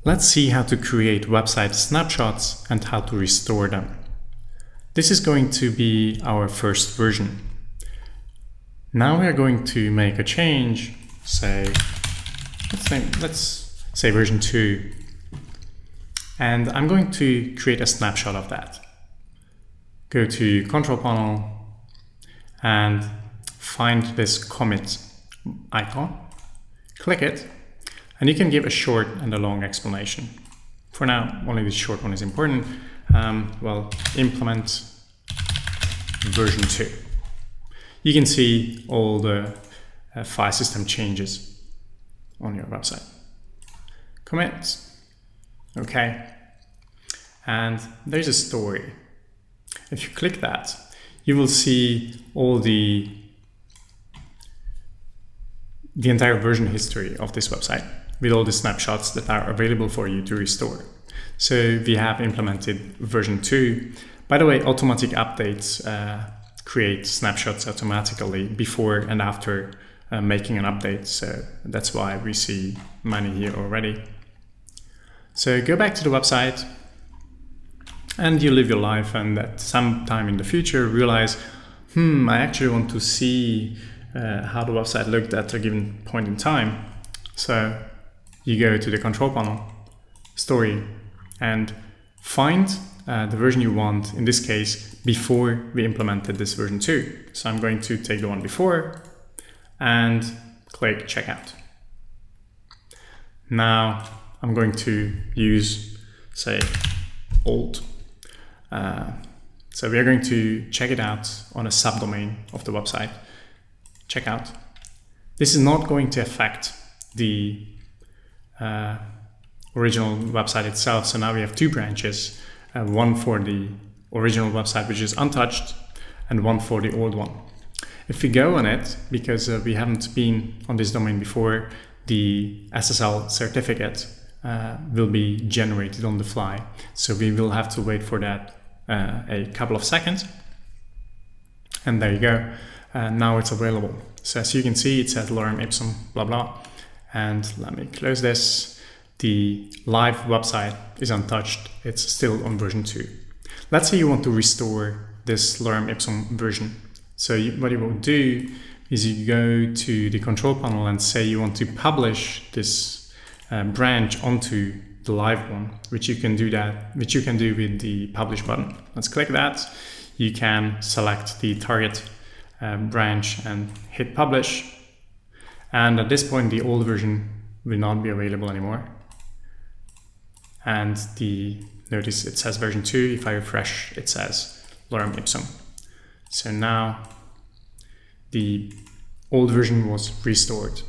Let's see how to create website snapshots and how to restore them. This is going to be our first version. Now we are going to make a change, let's say version 2. And I'm going to create a snapshot of that. Go to Control Panel and find this commit icon. Click it, and you can give a short and a long explanation. For now, only the short one is important. Implement version 2. You can see all the file system changes on your website. Commit. Okay. And there's a story. If you click that, you will see all the entire version history of this website with all the snapshots that are available for you to restore. So we have implemented version 2. By the way, automatic updates create snapshots automatically before and after making an update. So that's why we see many here already. So go back to the website and you live your life, and at some time in the future realize, I actually want to see how the website looked at a given point in time. So you go to the control panel, story, and find the version you want, in this case, before we implemented this version 2. So I'm going to take the one before and click checkout. Now I'm going to use, say, old. So we are going to check it out on a subdomain of the website. Checkout. This is not going to affect the original website itself. So now we have two branches, one for the original website, which is untouched, and one for the old one. If we go on it, because we haven't been on this domain before, the SSL certificate will be generated on the fly. So we will have to wait for that a couple of seconds. And there you go. Now it's available. So as you can see, it says lorem ipsum, blah, blah. And let me close this. The live website is untouched. It's still on version 2. Let's say you want to restore this lorem ipsum version. So what you will do is you go to the control panel and say you want to publish this branch onto the live one, which you can do with the publish button. Let's click that. You can select the target branch and hit publish. And at this point, the old version will not be available anymore. And notice it says version 2. If I refresh, it says lorem ipsum. So now the old version was restored.